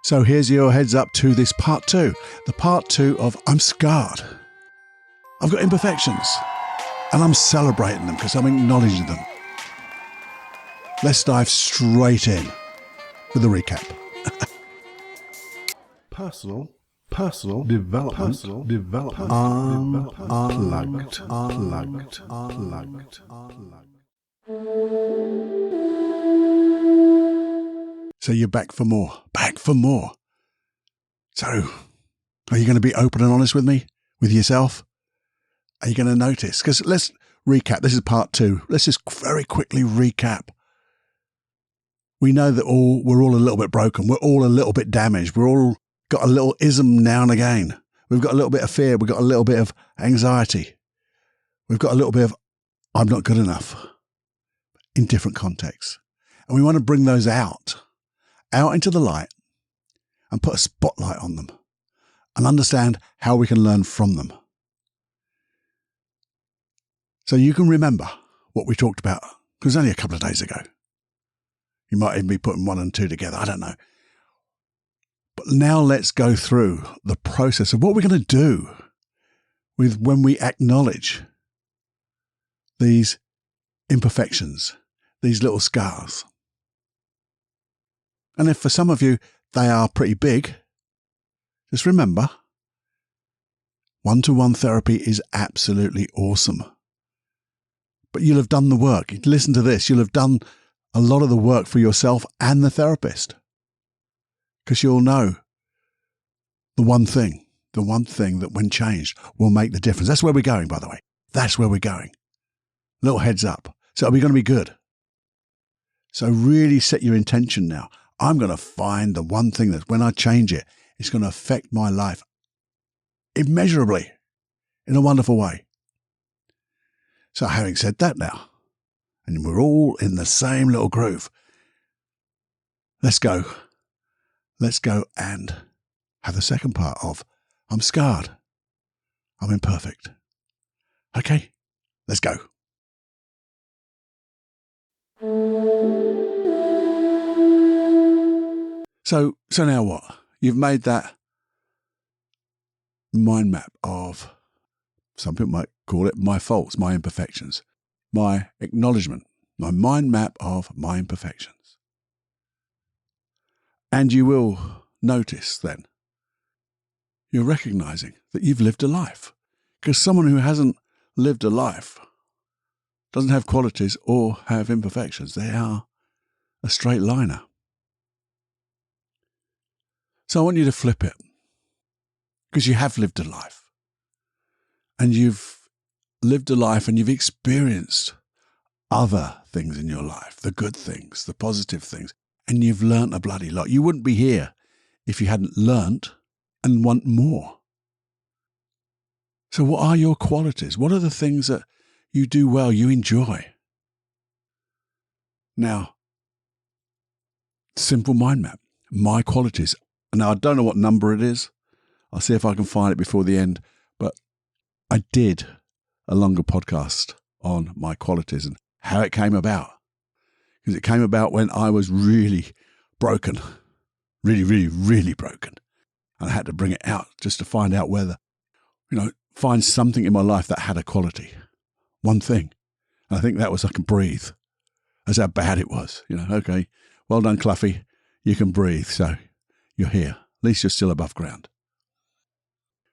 So here's your heads up to this part 2. The part 2 of I'm scarred. I've got imperfections. And I'm celebrating them because I'm acknowledging them. Let's dive straight in with a recap. Personal development, unplugged. So you're back for more. So, are you going to be open and honest with me, with yourself? Are you going to notice? Because let's recap. This is part 2. Let's just very quickly recap. We know that we're all a little bit broken. We're all a little bit damaged. We're all got a little ism now and again. We've got a little bit of fear. We've got a little bit of anxiety. We've got a little bit of I'm not good enough in different contexts. And we want to bring those out into the light and put a spotlight on them and understand how we can learn from them. So you can remember what we talked about, because it was only a couple of days ago. You might even be putting 1 and 2 together. I don't know. But now let's go through the process of what we're going to do with when we acknowledge these imperfections, these little scars. And if for some of you they are pretty big, just remember, 1-to-1 therapy is absolutely awesome. But you'll have done the work. Listen to this. You'll have done a lot of the work for yourself and the therapist. Because you'll know the one thing that when changed will make the difference. That's where we're going, by the way. That's where we're going. Little heads up. So we're going to be good. So really set your intention now. I'm going to find the one thing that when I change it, it's going to affect my life immeasurably in a wonderful way. So having said that now, and we're all in the same little groove, let's go and have the second part of I'm scarred, I'm imperfect. Okay, let's go. So now what? You've made that mind map of, some people might call it my faults, my imperfections, my acknowledgement, my mind map of my imperfections. And you will notice then, you're recognizing that you've lived a life. Because someone who hasn't lived a life doesn't have qualities or have imperfections. They are a straight liner. So I want you to flip it, because you have lived a life. And you've lived a life and you've experienced other things in your life, the good things, the positive things, and you've learnt a bloody lot. You wouldn't be here if you hadn't learnt and want more. So what are your qualities? What are the things that you do well, you enjoy? Now, simple mind map, my qualities. Now, I don't know what number it is. I'll see if I can find it before the end. But I did a longer podcast on my qualities and how it came about. Because it came about when I was really broken. Really, really, really broken. And I had to bring it out just to find out whether, find something in my life that had a quality. One thing. And I think that was I can breathe. That's how bad it was. Okay, well done, Cluffy. You can breathe. So you're here. At least you're still above ground.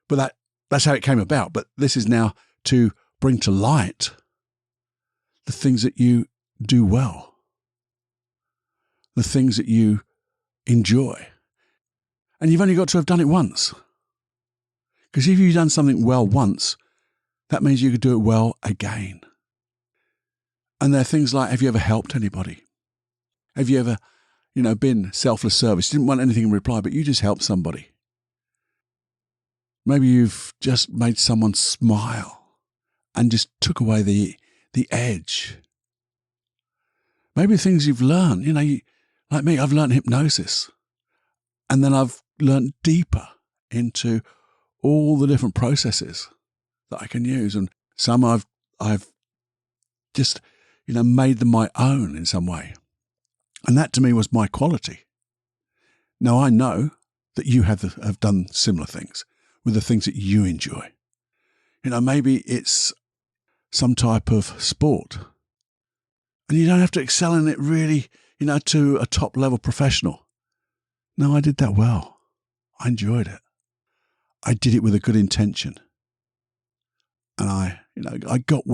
But that's how it came about. But this is now to bring to light the things that you do well, the things that you enjoy. And you've only got to have done it once. Because if you've done something well once, that means you could do it well again. And there are things like, have you ever helped anybody? Have you ever, been selfless service? You didn't want anything in reply, but you just helped somebody. Maybe you've just made someone smile and just took away the edge. Maybe things you've learned, like me, I've learned hypnosis. And then I've learned deeper into all the different processes that I can use. And some I've just, made them my own in some way. And that to me was my quality. Now I know that you have done similar things with the things that you enjoy. Maybe it's some type of sport, and you don't have to excel in it really, to a top level professional. No, I did that well. I enjoyed it. I did it with a good intention. And I got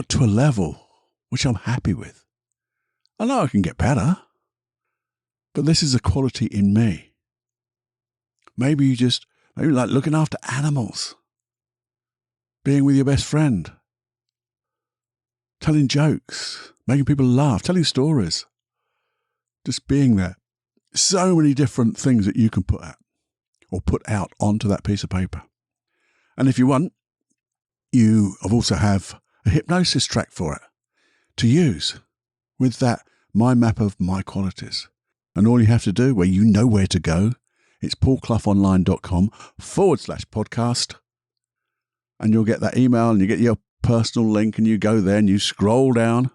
to a level which I'm happy with. I know I can get better, but this is a quality in me. Maybe like looking after animals, being with your best friend, telling jokes, making people laugh, telling stories, just being there. So many different things that you can put out onto that piece of paper. And if you want, you also have a hypnosis track for it to use with that mind map of my qualities. And all you have to do, where you know where to go, it's paulcloughonline.com/podcast. And you'll get that email and you get your personal link and you go there and you scroll down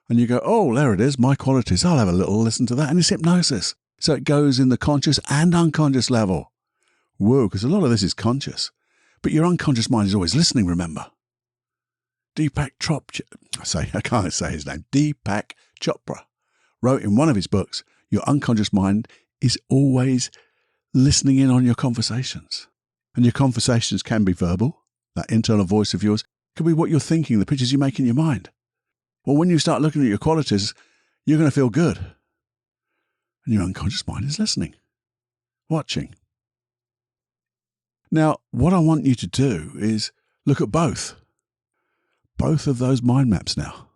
and you go, oh, there it is, my qualities. I'll have a little listen to that. And it's hypnosis. So it goes in the conscious and unconscious level. Whoa, because a lot of this is conscious. But your unconscious mind is always listening, remember. Deepak Chopra, I can't say his name, Deepak Chopra wrote in one of his books, your unconscious mind is always listening in on your conversations. And your conversations can be verbal. That internal voice of yours could be what you're thinking, the pictures you make in your mind. Well, when you start looking at your qualities, you're going to feel good. And your unconscious mind is listening, watching. Now, what I want you to do is look at both of those mind maps now.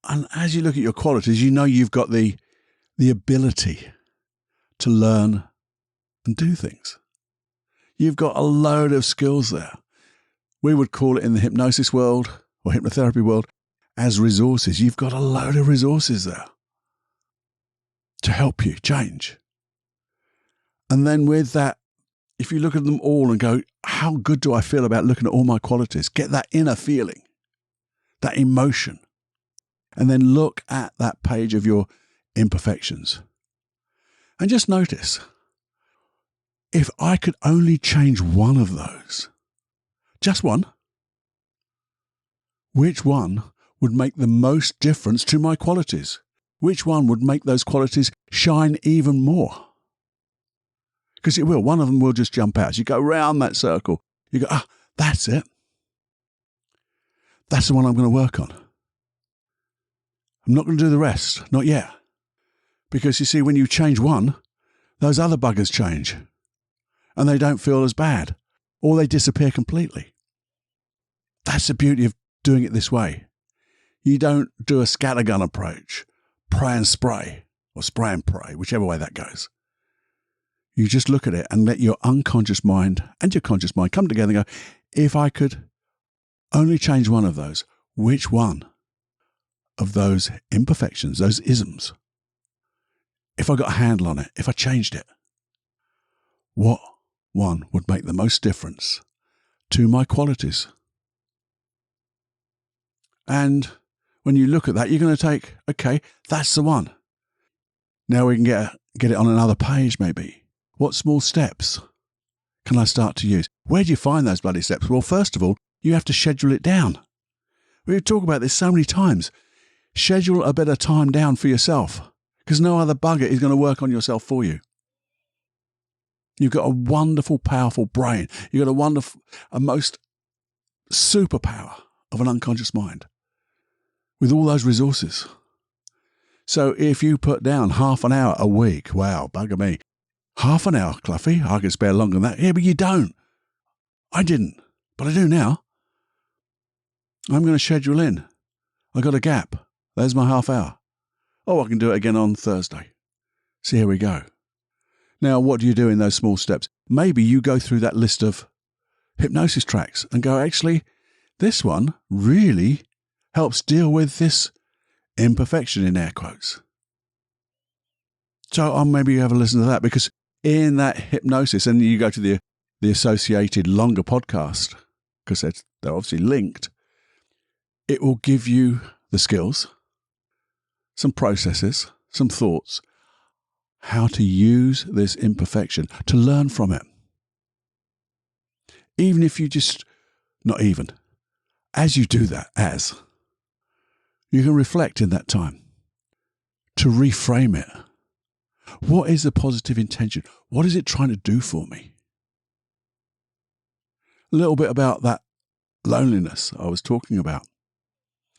And as you look at your qualities, you've got the ability to learn and do things. You've got a load of skills there. We would call it in the hypnosis world or hypnotherapy world as resources. You've got a load of resources there to help you change. And then with that, if you look at them all and go, how good do I feel about looking at all my qualities? Get that inner feeling, that emotion. And then look at that page of your imperfections. And just notice, if I could only change one of those, just one, which one would make the most difference to my qualities? Which one would make those qualities shine even more? Because it will. One of them will just jump out. As you go round that circle, you go, that's it. That's the one I'm going to work on. I'm not going to do the rest. Not yet. Because you see, when you change one, those other buggers change. And they don't feel as bad. Or they disappear completely. That's the beauty of doing it this way. You don't do a scattergun approach. Pray and spray. Or spray and pray, whichever way that goes. You just look at it and let your unconscious mind and your conscious mind come together and go, if I could only change one of those, which one of those imperfections, those isms, if I got a handle on it, if I changed it, what one would make the most difference to my qualities? And when you look at that, you're going to take, okay, that's the one. Now we can get it on another page maybe. What small steps can I start to use? Where do you find those bloody steps? Well, first of all, you have to schedule it down. We talk about this so many times. Schedule a bit of time down for yourself, because no other bugger is going to work on yourself for you. You've got a wonderful, powerful brain. You've got a most superpower of an unconscious mind with all those resources. So if you put down half an hour a week, wow, bugger me. Half an hour, Cluffy. I could spare longer than that. Yeah, but you don't. I didn't, but I do now. I'm going to schedule in. I got a gap. There's my half hour. Oh, I can do it again on Thursday. So here we go. Now, what do you do in those small steps? Maybe you go through that list of hypnosis tracks and go, actually, this one really helps deal with this imperfection in air quotes. So maybe you have a listen to that, because in that hypnosis, and you go to the associated longer podcast, because they're obviously linked, it will give you the skills, some processes, some thoughts how to use this imperfection, to learn from it. Even if you just, not even, as you do that, you can reflect in that time to reframe it. What is the positive intention? What is it trying to do for me? A little bit about that loneliness I was talking about.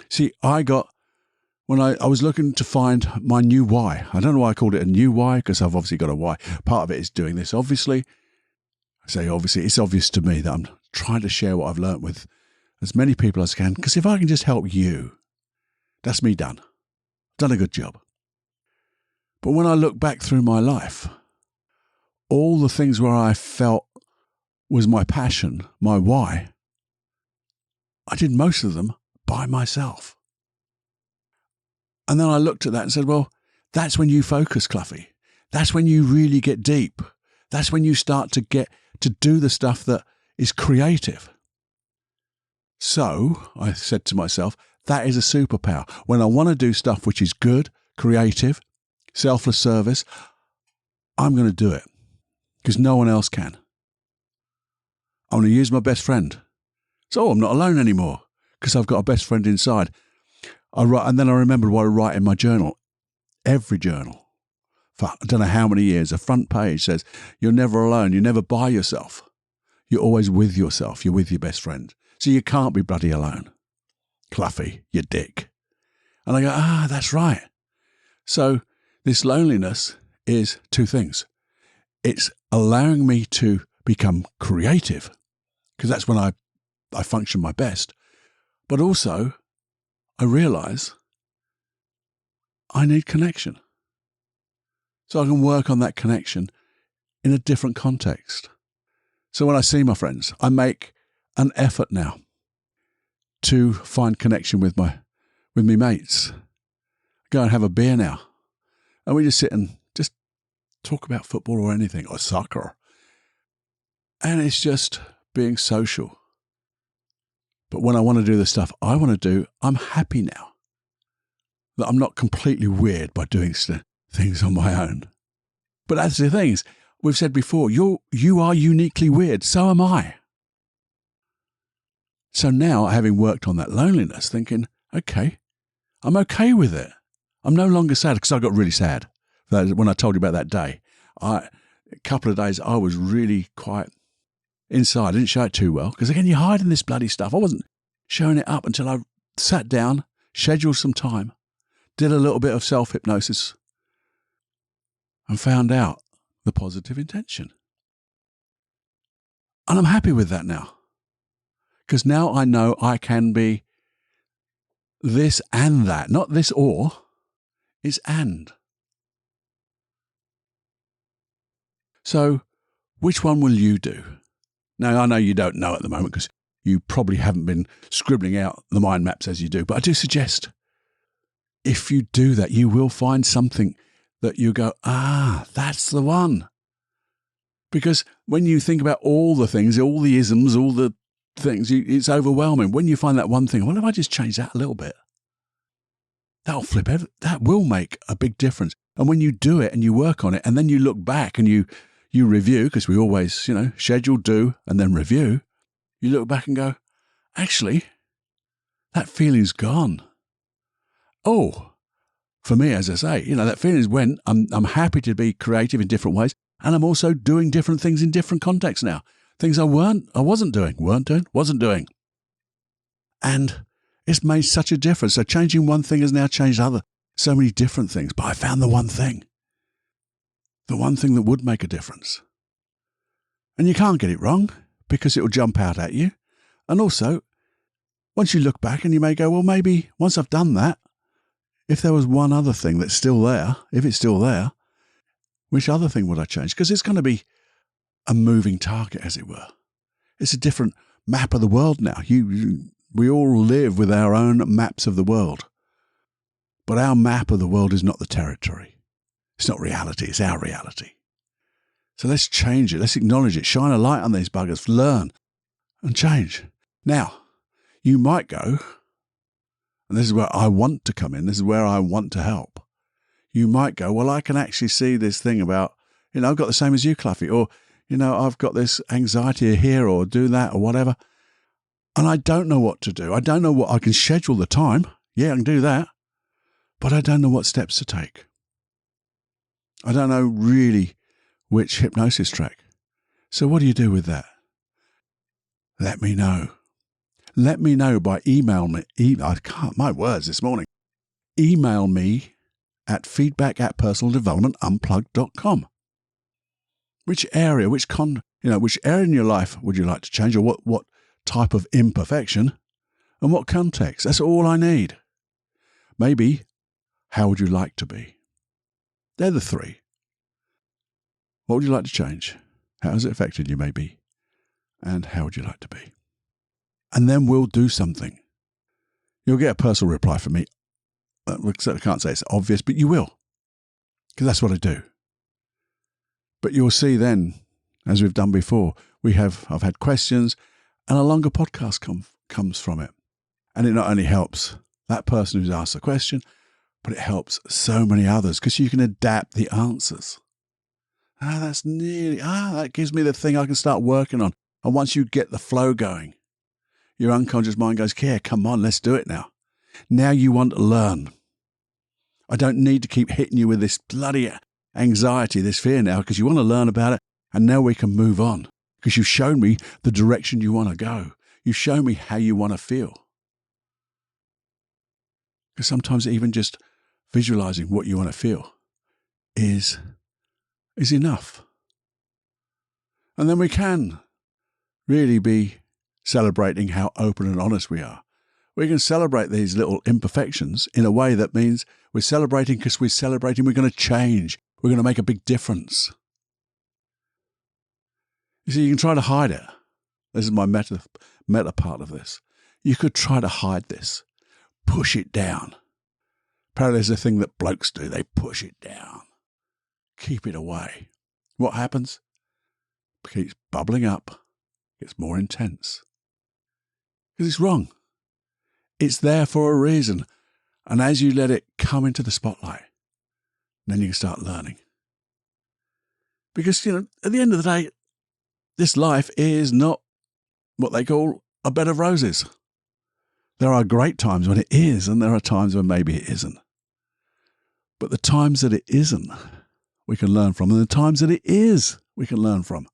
See, when I was looking to find my new why. I don't know why I called it a new why, because I've obviously got a why. Part of it is doing this. Obviously, it's obvious to me that I'm trying to share what I've learned with as many people as I can, because if I can just help you, that's me done. Done a good job. But when I look back through my life, all the things where I felt was my passion, my why, I did most of them by myself. And then I looked at that and said, well, that's when you focus, Cluffy. That's when you really get deep. That's when you start to get to do the stuff that is creative. So I said to myself, that is a superpower. When I want to do stuff which is good, creative, selfless service, I'm going to do it because no one else can. I'm going to use my best friend. So I'm not alone anymore because I've got a best friend inside. I write, and then I remembered what I write in my journal. Every journal, for I don't know how many years, the front page says, you're never alone. You're never by yourself. You're always with yourself. You're with your best friend. So you can't be bloody alone. Cluffy, you dick. And I go, that's right. So this loneliness is two things. It's allowing me to become creative, because that's when I function my best. But also, I realize I need connection. So I can work on that connection in a different context. So when I see my friends, I make an effort now to find connection with me mates. Go and have a beer now. And we just sit and just talk about football or anything, or soccer. And it's just being social. But when I want to do the stuff I want to do, I'm happy now that I'm not completely weird by doing things on my own. But that's the thing is, we've said before, you are uniquely weird. So am I. So now, having worked on that loneliness, thinking, okay, I'm okay with it. I'm no longer sad, because I got really sad when I told you about that day. A couple of days, I was really quite inside. I didn't show it too well, because again, you're hiding this bloody stuff. I wasn't showing it up until I sat down, scheduled some time, did a little bit of self-hypnosis, and found out the positive intention. And I'm happy with that now. Because now I know I can be this and that. Not this or, it's and. So, which one will you do? Now, I know you don't know at the moment because you probably haven't been scribbling out the mind maps as you do, but I do suggest if you do that, you will find something that you go, that's the one. Because when you think about all the things, all the isms, all the things, it's overwhelming. When you find that one thing, what if I just change that a little bit? That'll that will make a big difference. And when you do it and you work on it, and then you look back and you review, because we always, schedule, do, and then review, you look back and go, actually, that feeling's gone. Oh, for me, as I say, that feeling's went. I'm happy to be creative in different ways, and I'm also doing different things in different contexts now. Things I wasn't doing. And it's made such a difference. So changing one thing has now changed so many different things. But I found the one thing that would make a difference. And you can't get it wrong because it will jump out at you. And also, once you look back and you may go, well, maybe once I've done that, if there was one other thing that's still there, if it's still there, which other thing would I change? Because it's going to be a moving target, as it were. It's a different map of the world now. We all live with our own maps of the world. But our map of the world is not the territory. It's not reality. It's our reality. So let's change it. Let's acknowledge it. Shine a light on these buggers. Learn and change. Now, you might go, and this is where I want to come in. This is where I want to help. you might go, well, I can actually see this thing about, I've got the same as you, Cluffy, or, I've got this anxiety here or do that or whatever. And I don't know what to do. I don't know what I can schedule the time. Yeah, I can do that. But I don't know what steps to take. I don't know really which hypnosis track. So what do you do with that? Let me know. Let me know by email me. I can't, my words this morning. Email me at feedback@personaldevelopmentunplugged.com. Which area, which area in your life would you like to change, or what type of imperfection and what context? That's all I need. Maybe, how would you like to be? They're the three. What would you like to change? How has it affected you, maybe? And how would you like to be? And then we'll do something. You'll get a personal reply from me. I can't say it's obvious, but you will. Because that's what I do. But you'll see then, as we've done before, I've had questions and a longer podcast comes from it. And it not only helps that person who's asked the question, but it helps so many others because you can adapt the answers. That gives me the thing I can start working on. And once you get the flow going, your unconscious mind goes, yeah, come on, let's do it now. Now you want to learn. I don't need to keep hitting you with this bloody anxiety, this fear now, because you want to learn about it. And now we can move on because you've shown me the direction you want to go. You've shown me how you want to feel. Because sometimes even just visualizing what you want to feel is enough. And then we can really be celebrating how open and honest we are. We can celebrate these little imperfections in a way that means we're celebrating because we're celebrating we're going to change. We're going to make a big difference. You see, you can try to hide it. This is my meta part of this. You could try to hide this. Push it down. Apparently there's a thing that blokes do. They push it down. Keep it away. What happens? It keeps bubbling up. Gets more intense. Because it's wrong. It's there for a reason. And as you let it come into the spotlight, then you can start learning. Because, at the end of the day, this life is not what they call a bed of roses. There are great times when it is, and there are times when maybe it isn't. But the times that it isn't, we can learn from, and the times that it is, we can learn from.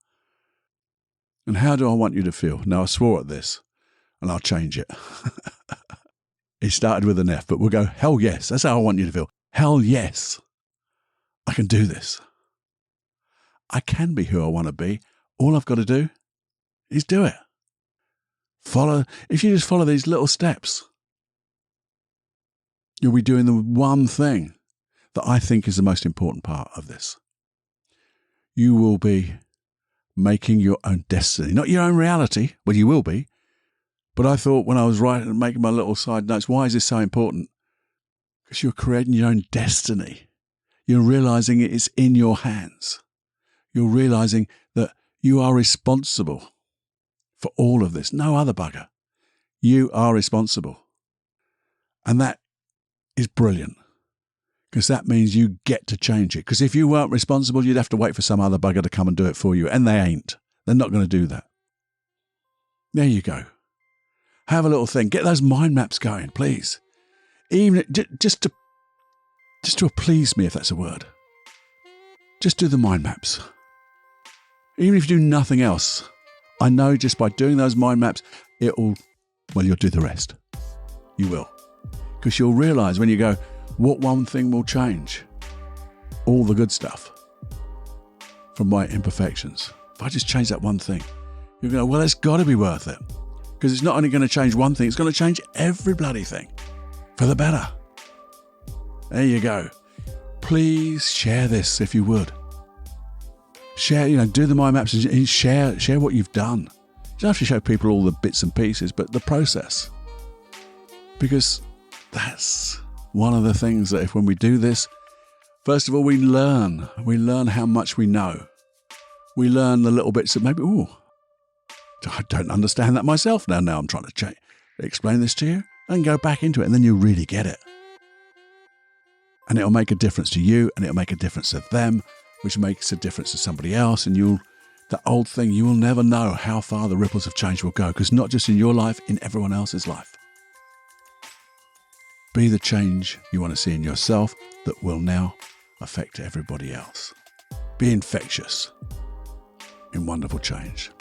And how do I want you to feel? Now, I swore at this, and I'll change it. It started with an F, but we'll go, hell yes. That's how I want you to feel. Hell yes. I can do this. I can be who I want to be. All I've got to do is do it. If you just follow these little steps, you'll be doing the one thing that I think is the most important part of this. You will be making your own destiny, not your own reality. Well, you will be. But I thought when I was writing and making my little side notes, why is this so important? Because you're creating your own destiny. You're realizing it is in your hands. You're realizing that you are responsible for all of this. No other bugger. You are responsible. And that is brilliant. Because that means you get to change it. Because if you weren't responsible, you'd have to wait for some other bugger to come and do it for you. And they ain't. They're not going to do that. There you go. Have a little thing. Get those mind maps going, please. Even just to please me, if that's a word. Just do the mind maps. Even if you do nothing else, I know just by doing those mind maps, you'll do the rest. You will. Because you'll realize when you go, what one thing will change? All the good stuff from my imperfections. If I just change that one thing, you're going to go, well, it's got to be worth it. Because it's not only going to change one thing, it's going to change every bloody thing for the better. There you go. Please share this if you would. Share, do the mind maps and share what you've done. You don't have to show people all the bits and pieces, but the process. Because that's one of the things that when we do this, first of all, we learn. We learn how much we know. We learn the little bits that maybe, I don't understand that myself now. Now I'm trying to explain this to you and go back into it, and then you really get it. And it'll make a difference to you, and it'll make a difference to them, which makes a difference to somebody else. And that old thing, you will never know how far the ripples of change will go, because not just in your life, in everyone else's life. Be the change you want to see in yourself that will now affect everybody else. Be infectious in wonderful change.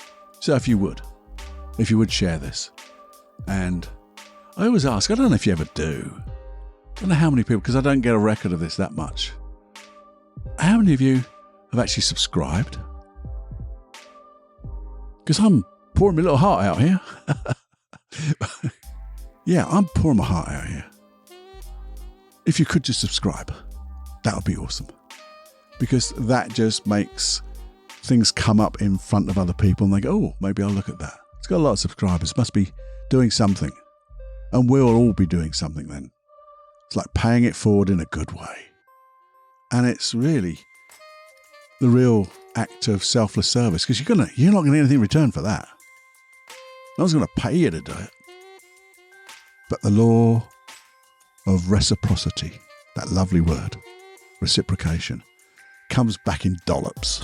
So if you would share this. And I always ask, I don't know if you ever do. I don't know how many people, because I don't get a record of this that much. How many of you have actually subscribed? Because I'm pouring my little heart out here. Yeah, I'm pouring my heart out here. If you could just subscribe, that would be awesome. Because that just makes things come up in front of other people and they go, oh, maybe I'll look at that. It's got a lot of subscribers, must be doing something. And we'll all be doing something then. It's like paying it forward in a good way. And it's really the real act of selfless service, because you're not going to get anything in return for that. No one's going to pay you to do it. But the law of reciprocity, that lovely word, reciprocation, comes back in dollops.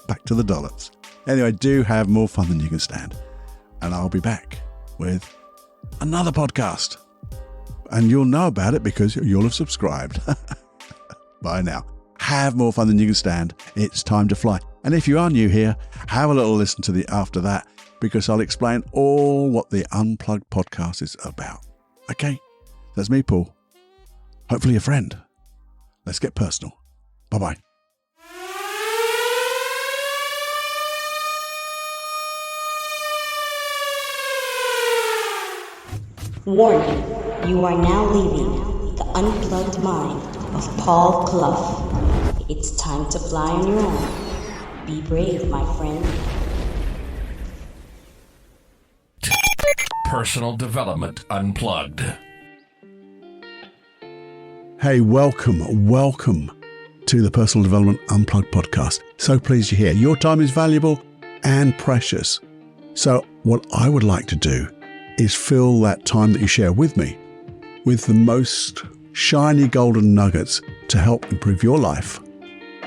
Back to the dollops. Anyway, do have more fun than you can stand. And I'll be back with another podcast. And you'll know about it because you'll have subscribed by now. Have more fun than you can stand. It's time to fly. And if you are new here, have a little listen to the after that, because I'll explain all what the Unplugged podcast is about. Okay? That's me, Paul. Hopefully a friend. Let's get personal. Bye-bye. Warning, you are now leaving the unplugged mind of Paul Clough. It's time to fly on your own. Be brave, my friend. Personal Development Unplugged. Hey, welcome to the Personal Development Unplugged podcast. So pleased you're here. Your time is valuable and precious. So what I would like to do is fill that time that you share with me with the most shiny golden nuggets to help improve your life,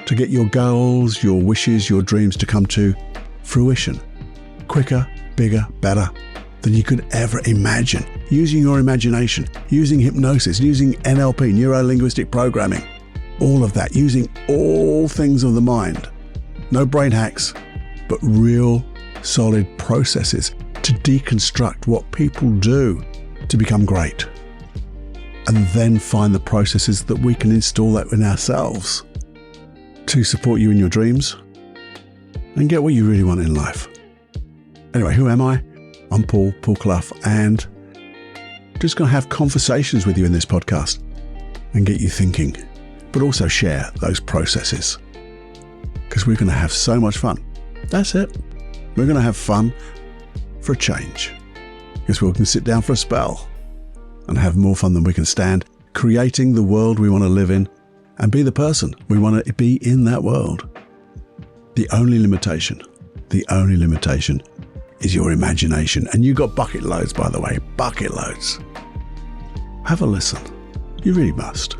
to get your goals, your wishes, your dreams to come to fruition quicker, bigger, better than you could ever imagine, using your imagination, using hypnosis, using NLP, neuro-linguistic programming, all of that, using all things of the mind. No brain hacks, but real solid processes to deconstruct what people do to become great. And then find the processes that we can install that in ourselves to support you in your dreams and get what you really want in life. Anyway, who am I? I'm Paul Clough, and just going to have conversations with you in this podcast and get you thinking, but also share those processes, because we're going to have so much fun. That's it. We're going to have fun for a change, because we can sit down for a spell and have more fun than we can stand, creating the world we want to live in and be the person we want to be in that world. The only limitation is your imagination. And you got bucket loads, by the way, bucket loads. Have a listen. You really must.